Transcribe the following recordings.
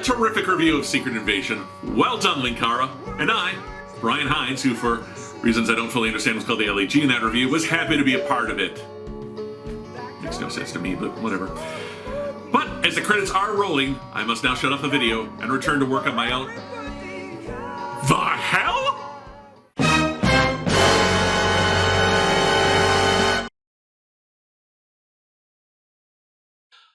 that terrific review of Secret Invasion. Well done, Linkara. And I, Brian Hines, who for reasons I don't fully understand was called the LAG in that review, was happy to be a part of it. Makes no sense to me, but whatever. But as the credits are rolling, I must now shut off the video and return to work on my own. The hell?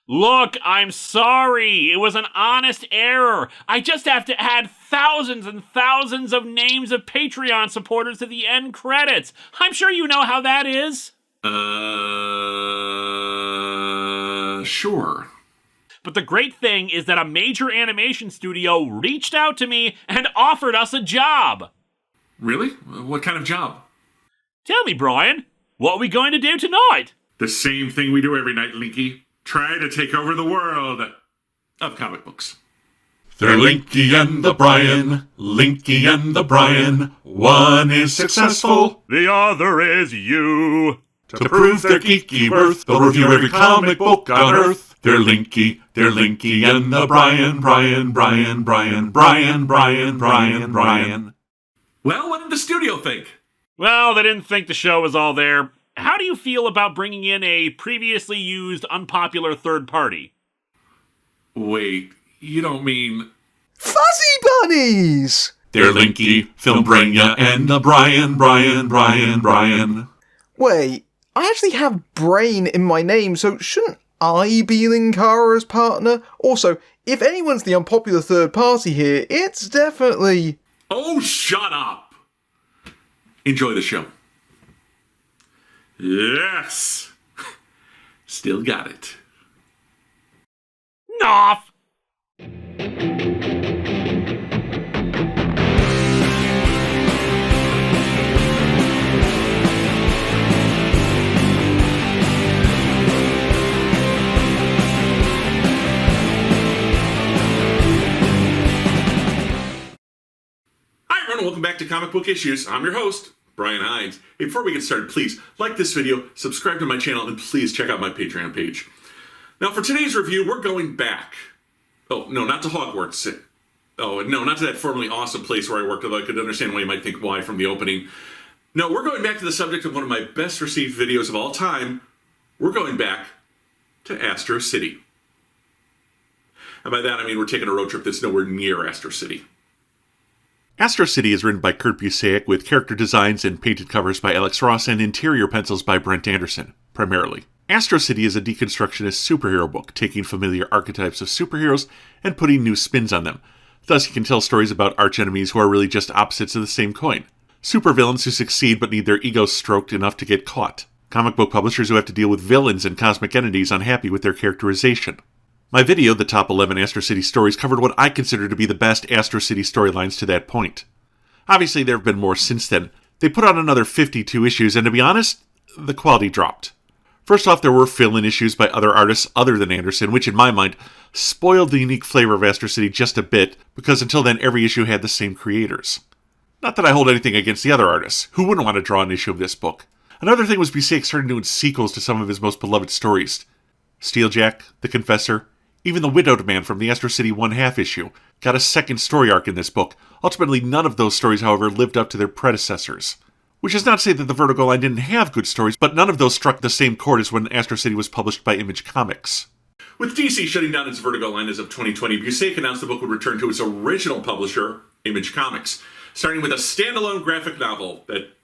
Look, I'm sorry. It was an honest error. I just have to add thousands and thousands of names of Patreon supporters to the end credits. I'm sure you know how that is. Sure. But the great thing is that a major animation studio reached out to me and offered us a job. Really? What kind of job? Tell me, Brian, what are we going to do tonight? The same thing we do every night, Linky. Try to take over the world of comic books. They're Linky and the Brian, Linky and the Brian. One is successful, The other is you. to prove their geeky worth. They'll review every comic book on Earth. They're Linky and the Brian, Brian, Brian, Brian, Brian, Brian, Brian, Brian. Well, what did the studio think? Well, they didn't think the show was all there. How do you feel about bringing in a previously used, unpopular third party? Wait, you don't mean... Fuzzy bunnies! They're Linky, Filmbrania, and the Brian, Brian, Brian, Brian. Wait, I actually have Brain in my name, so shouldn't I be Linkara's partner? Also, if anyone's the unpopular third party here, it's definitely... Oh, shut up! Enjoy the show. Yes! Still got it. Noff! Hi everyone, welcome back to Comic Book Issues. I'm your host, Brian Hines. Hey, before we get started, please like this video, subscribe to my channel, and please check out my Patreon page. Now, for today's review, we're going back. Oh, no, not to Hogwarts. Oh, no, not to that formerly awesome place where I worked, although I could understand why you might think why from the opening. No, we're going back to the subject of one of my best received videos of all time. We're going back to Astro City. And by that, I mean we're taking a road trip that's nowhere near Astro City. Astro City is written by Kurt Busiek with character designs and painted covers by Alex Ross and interior pencils by Brent Anderson, primarily. Astro City is a deconstructionist superhero book, taking familiar archetypes of superheroes and putting new spins on them. Thus, you can tell stories about archenemies who are really just opposites of the same coin. Supervillains who succeed but need their egos stroked enough to get caught. Comic book publishers who have to deal with villains and cosmic entities unhappy with their characterization. My video, The Top 11 Astro City Stories, covered what I consider to be the best Astro City storylines to that point. Obviously, there have been more since then. They put out another 52 issues, and to be honest, the quality dropped. First off, there were fill-in issues by other artists other than Anderson, which in my mind spoiled the unique flavor of Astro City just a bit, because until then every issue had the same creators. Not that I hold anything against the other artists. Who wouldn't want to draw an issue of this book? Another thing was Busiek started doing sequels to some of his most beloved stories. Steeljack, The Confessor, even the Widowed Man from the Astro City 1/2 issue got a second story arc in this book. Ultimately, none of those stories, however, lived up to their predecessors. Which is not to say that the Vertigo line didn't have good stories, but none of those struck the same chord as when Astro City was published by Image Comics. With DC shutting down its Vertigo line as of 2020, Busiek announced the book would return to its original publisher, Image Comics, starting with a standalone graphic novel that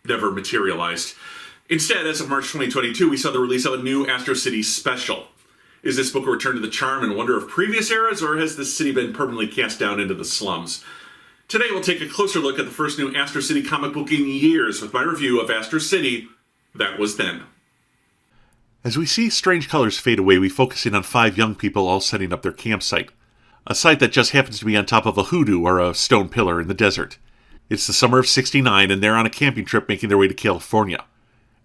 never materialized. Instead, as of March 2022, we saw the release of a new Astro City special. Is this book a return to the charm and wonder of previous eras, or has this city been permanently cast down into the slums? Today we'll take a closer look at the first new Astro City comic book in years with my review of Astro City, That Was Then. As we see strange colors fade away, we focus in on 5 young people all setting up their campsite. A site that just happens to be on top of a hoodoo or a stone pillar in the desert. It's the summer of '69 and they're on a camping trip making their way to California.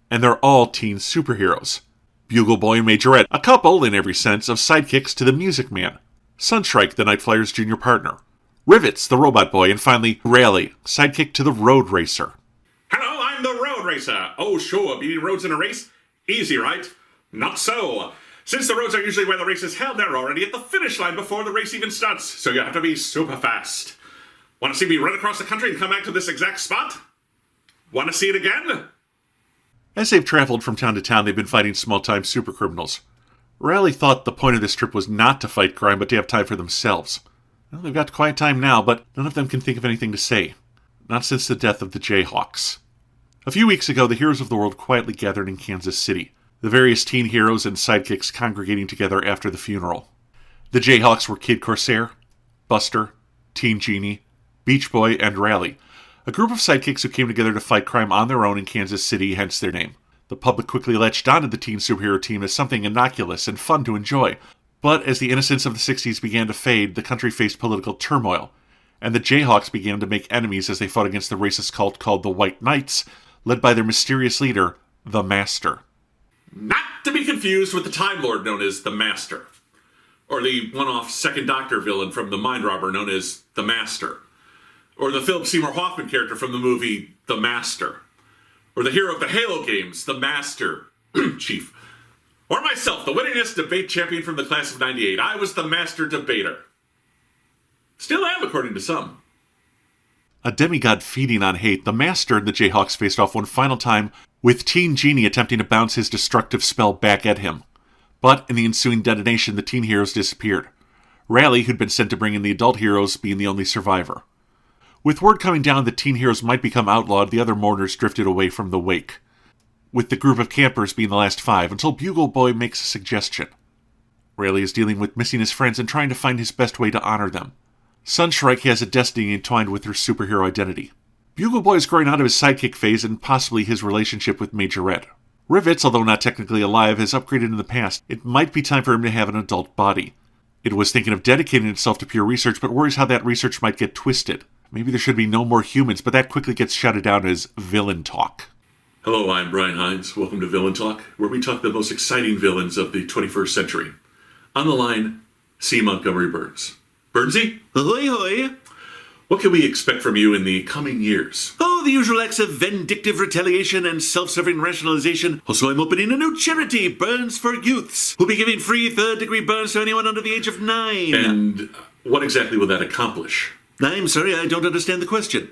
And they're all teen superheroes. Bugle Boy and Majorette, a couple, in every sense, of sidekicks to the Music Man. Sunstrike, the Night Flyer's junior partner. Rivets, the Robot Boy, and finally, Raleigh, sidekick to the Road Racer. Hello, I'm the Road Racer. Oh, sure, beating roads in a race? Easy, right? Not so. Since the roads are usually where the race is held, they're already at the finish line before the race even starts, so you have to be super fast. Want to see me run across the country and come back to this exact spot? Want to see it again? As they've traveled from town to town, they've been fighting small-time supercriminals. Riley thought the point of this trip was not to fight crime, but to have time for themselves. Well, they've got quiet time now, but none of them can think of anything to say. Not since the death of the Jayhawks. A few weeks ago, the heroes of the world quietly gathered in Kansas City, the various teen heroes and sidekicks congregating together after the funeral. The Jayhawks were Kid Corsair, Buster, Teen Genie, Beach Boy, and Rally, a group of sidekicks who came together to fight crime on their own in Kansas City, hence their name. The public quickly latched onto the teen superhero team as something innocuous and fun to enjoy. But as the innocence of the 60s began to fade, the country faced political turmoil, and the Jayhawks began to make enemies as they fought against the racist cult called the White Knights, led by their mysterious leader, the Master. Not to be confused with the Time Lord known as the Master, or the one-off Second Doctor villain from The Mind Robber known as the Master, or the Philip Seymour Hoffman character from the movie The Master, or the hero of the Halo games, the Master Chief, or myself, the winningest debate champion from the class of '98. I was the Master Debater. Still am, according to some. A demigod feeding on hate, the Master and the Jayhawks faced off one final time, with Teen Genie attempting to bounce his destructive spell back at him. But in the ensuing detonation, the teen heroes disappeared. Rally, who'd been sent to bring in the adult heroes, being the only survivor. With word coming down that teen heroes might become outlawed, the other mourners drifted away from the wake, with the group of campers being the last 5, until Bugle Boy makes a suggestion. Rally is dealing with missing his friends and trying to find his best way to honor them. Sunshrike has a destiny entwined with her superhero identity. Bugle Boy is growing out of his sidekick phase and possibly his relationship with Majorette. Rivets, although not technically alive, has upgraded in the past. It might be time for him to have an adult body. It was thinking of dedicating itself to pure research, but worries how that research might get twisted. Maybe there should be no more humans, but that quickly gets shouted down as villain talk. Hello, I'm Brian Hines. Welcome to Villain Talk, where we talk the most exciting villains of the 21st century. On the line, C. Montgomery Burns. Burnsy? Ahoy, hoy. What can we expect from you in the coming years? Oh, the usual acts of vindictive retaliation and self-serving rationalization. Also, I'm opening a new charity, Burns for Youths. We'll be giving free third-degree burns to anyone under the age of 9. And what exactly will that accomplish? I'm sorry, I don't understand the question.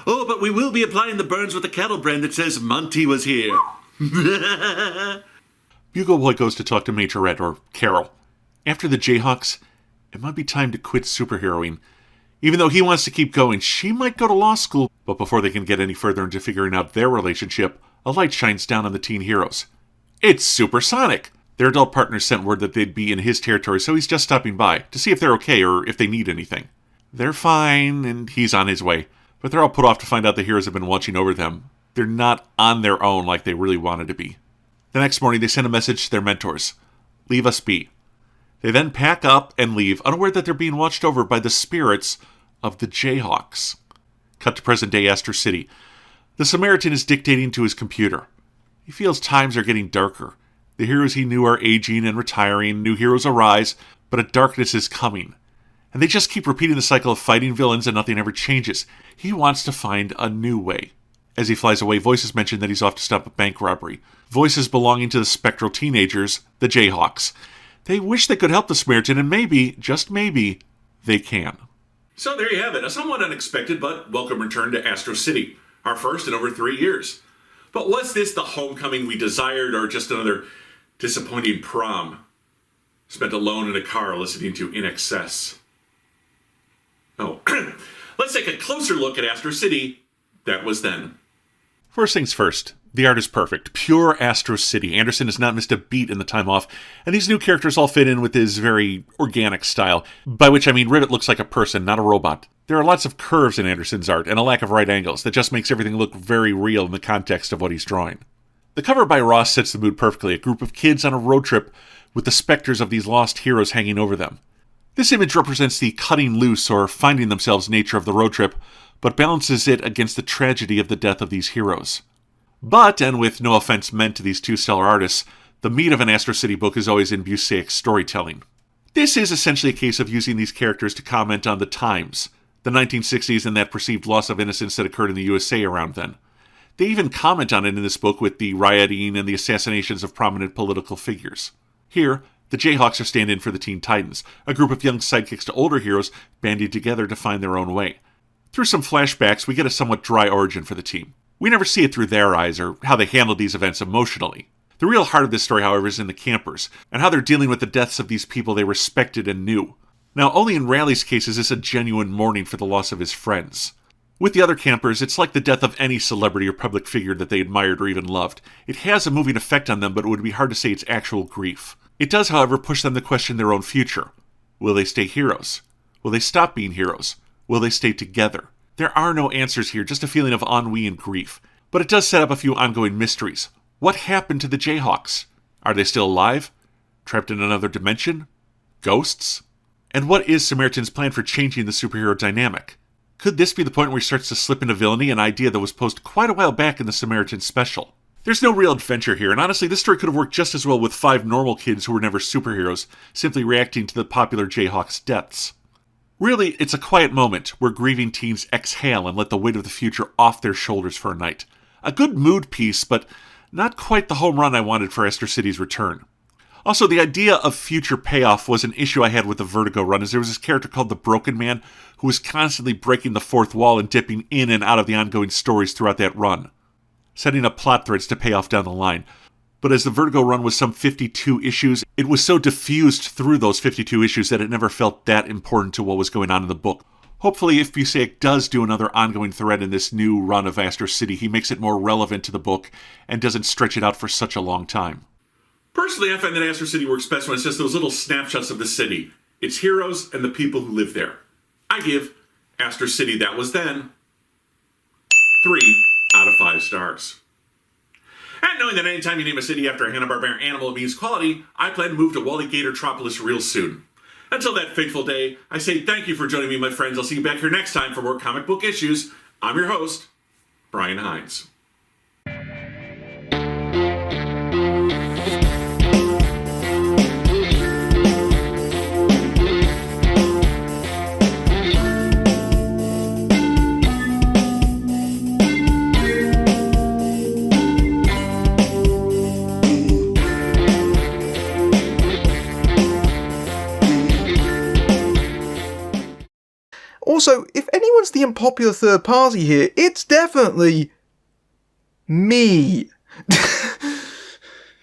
Oh, but we will be applying the burns with a cattle brand that says Monty was here. Bugle Boy goes to talk to Majorette, or Carol. After the Jayhawks, it might be time to quit superheroing. Even though he wants to keep going, she might go to law school, but before they can get any further into figuring out their relationship, a light shines down on the teen heroes. It's Supersonic! Their adult partner sent word that they'd be in his territory, so he's just stopping by to see if they're okay or if they need anything. They're fine, and he's on his way, but they're all put off to find out the heroes have been watching over them. They're not on their own like they really wanted to be. The next morning, they send a message to their mentors. Leave us be. They then pack up and leave, unaware that they're being watched over by the spirits of the Jayhawks. Cut to present-day Astro City. The Samaritan is dictating to his computer. He feels times are getting darker. The heroes he knew are aging and retiring, new heroes arise, but a darkness is coming. And they just keep repeating the cycle of fighting villains and nothing ever changes. He wants to find a new way. As he flies away, voices mention that he's off to stop a bank robbery. Voices belonging to the spectral teenagers, the Jayhawks. They wish they could help the Samaritan, and maybe, just maybe, they can. So there you have it, a somewhat unexpected but welcome return to Astro City, our first in over 3 years. But was this the homecoming we desired, or just another disappointing prom? Spent alone in a car listening to In Excess. Oh, let's take a closer look at Astro City. That was then. First things first, the art is perfect. Pure Astro City. Anderson has not missed a beat in the time off, and these new characters all fit in with his very organic style, by which I mean Rivet looks like a person, not a robot. There are lots of curves in Anderson's art, and a lack of right angles that just makes everything look very real in the context of what he's drawing. The cover by Ross sets the mood perfectly, a group of kids on a road trip with the specters of these lost heroes hanging over them. This image represents the cutting loose or finding themselves nature of the road trip, but balances it against the tragedy of the death of these heroes. But, and with no offense meant to these two stellar artists, the meat of an Astro City book is always in Busiek's storytelling. This is essentially a case of using these characters to comment on the times, the 1960s and that perceived loss of innocence that occurred in the USA around then. They even comment on it in this book with the rioting and the assassinations of prominent political figures. Here, the Jayhawks are stand-in for the Teen Titans, a group of young sidekicks to older heroes bandied together to find their own way. Through some flashbacks, we get a somewhat dry origin for the team. We never see it through their eyes or how they handle these events emotionally. The real heart of this story, however, is in the campers, and how they're dealing with the deaths of these people they respected and knew. Now, only in Raleig's case is this a genuine mourning for the loss of his friends. With the other campers, it's like the death of any celebrity or public figure that they admired or even loved. It has a moving effect on them, but it would be hard to say it's actual grief. It does, however, push them to question their own future. Will they stay heroes? Will they stop being heroes? Will they stay together? There are no answers here, just a feeling of ennui and grief. But it does set up a few ongoing mysteries. What happened to the Jayhawks? Are they still alive? Trapped in another dimension? Ghosts? And what is Samaritan's plan for changing the superhero dynamic? Could this be the point where he starts to slip into villainy, an idea that was posed quite a while back in the Samaritan special? There's no real adventure here, and honestly, this story could have worked just as well with 5 normal kids who were never superheroes, simply reacting to the popular Jayhawks' deaths. Really, it's a quiet moment where grieving teens exhale and let the weight of the future off their shoulders for a night. A good mood piece, but not quite the home run I wanted for Astro City's return. Also, the idea of future payoff was an issue I had with the Vertigo run, as there was this character called the Broken Man who was constantly breaking the fourth wall and dipping in and out of the ongoing stories throughout that run, setting up plot threads to pay off down the line. But as the Vertigo run was some 52 issues, it was so diffused through those 52 issues that it never felt that important to what was going on in the book. Hopefully, if Busiek does do another ongoing thread in this new run of Astro City, he makes it more relevant to the book and doesn't stretch it out for such a long time. Personally, I find that Astro City works best when it's just those little snapshots of the city, its heroes, and the people who live there. I give Astro City That Was Then 3 out of 5 stars. And knowing that anytime you name a city after a Hanna-Barbera animal, it means quality, I plan to move to Wally Gatortropolis real soon. Until that fateful day, I say thank you for joining me, my friends. I'll see you back here next time for more comic book issues. I'm your host, Brian Hines. Also, if anyone's the unpopular third party here, it's definitely me.